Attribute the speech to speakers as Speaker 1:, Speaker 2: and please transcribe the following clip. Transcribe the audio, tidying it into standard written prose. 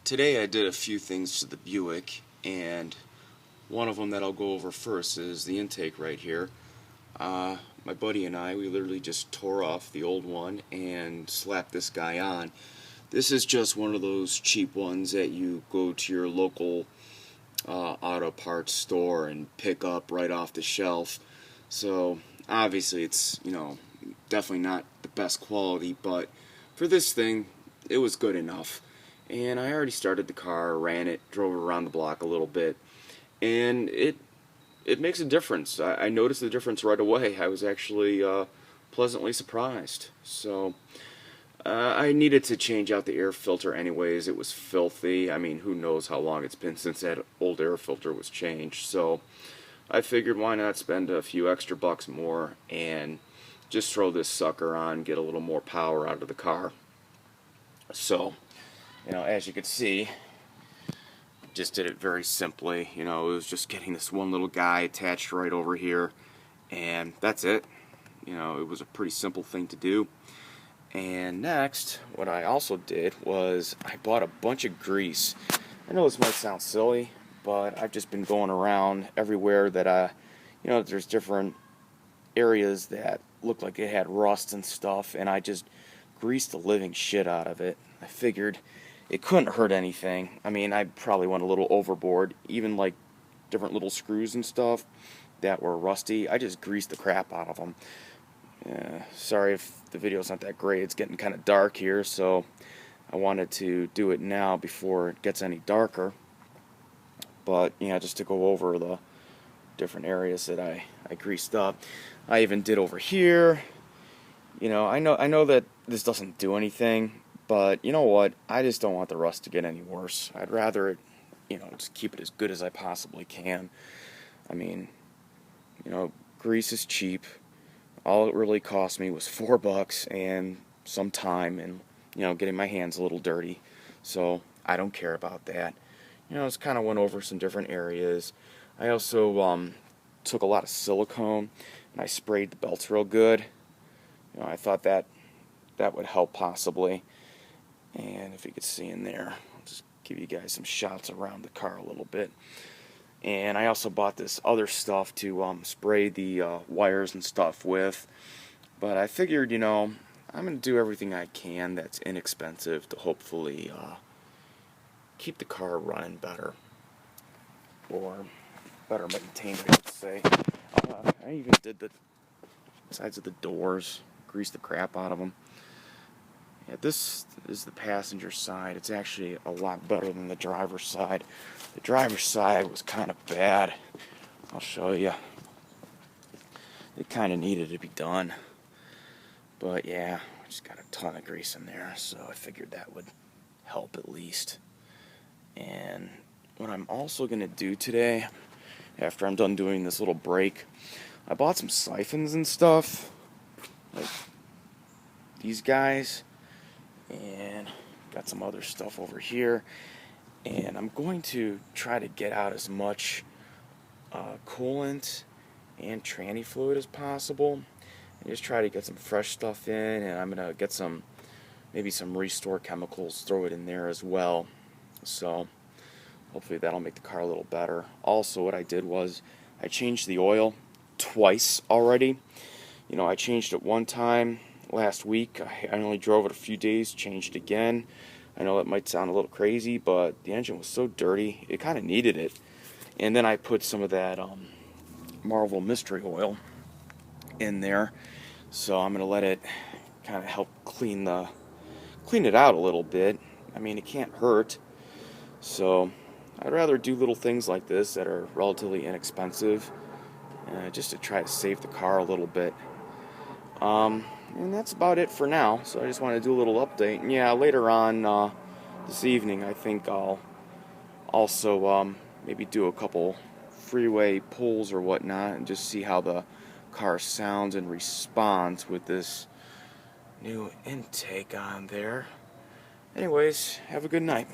Speaker 1: Today I did a few things to the Buick, and one of them that I'll go over first is the intake right here. My buddy and I, we literally just tore off the old one and slapped this guy on. This is just one of those cheap ones that you go to your local auto parts store and pick up right off the shelf. So obviously it's, definitely not the best quality, but for this thing it was good enough. And I already started the car, ran it, drove it around the block a little bit, and it makes a difference. I noticed the difference right away. I was actually pleasantly surprised. So I needed to change out the air filter anyways. It was filthy. I mean, who knows how long it's been since that old air filter was changed. So I figured, why not spend a few extra bucks more and just throw this sucker on, get a little more power out of the car. So, as you can see, just did it very simply. It was just getting this one little guy attached right over here, and that's it. It was a pretty simple thing to do. And next, what I also did was I bought a bunch of grease. I know this might sound silly, but I've just been going around everywhere that there's different areas that look like it had rust and stuff, and I just greased the living shit out of it. I figured it couldn't hurt anything. I mean, I probably went a little overboard. Even like different little screws and stuff that were rusty, I just greased the crap out of them. Sorry if the video's not that great. It's getting kind of dark here, so I wanted to do it now before it gets any darker. But just to go over the different areas that I greased up. I even did over here. I know that this doesn't do anything, but you know what? I just don't want the rust to get any worse. I'd rather it, just keep it as good as I possibly can. I mean, grease is cheap. All it really cost me was $4 and some time and, getting my hands a little dirty. So I don't care about that. Just kind of went over some different areas. I also took a lot of silicone and I sprayed the belts real good. I thought that would help possibly. And if you could see in there, I'll just give you guys some shots around the car a little bit. And I also bought this other stuff to spray the wires and stuff with. But I figured, I'm going to do everything I can that's inexpensive to hopefully keep the car running better. Or better maintained, I should say. I even did the sides of the doors, greased the crap out of them. Yeah, this is the passenger side. It's actually a lot better than the driver's side. The driver's side was kind of bad. I'll show you. It kind of needed to be done. But yeah, I just got a ton of grease in there, so I figured that would help at least. And what I'm also going to do today, after I'm done doing this little break, I bought some siphons and stuff, like these guys, and got some other stuff over here, and I'm going to try to get out as much coolant and tranny fluid as possible, and just try to get some fresh stuff in, and I'm going to get maybe some Restore chemicals, throw it in there as well, so hopefully that'll make the car a little better. Also, what I did was I changed the oil twice already. I changed it one time last week. I only drove it a few days, changed it again. I know it might sound a little crazy, but the engine was so dirty, it kind of needed it. And then I put some of that Marvel Mystery Oil in there, so I'm going to let it kind of help clean it out a little bit. I mean, it can't hurt, so I'd rather do little things like this that are relatively inexpensive, just to try to save the car a little bit. And that's about it for now, so I just want to do a little update. And yeah, later on this evening, I think I'll also maybe do a couple freeway pulls or whatnot and just see how the car sounds and responds with this new intake on there. Anyways, have a good night.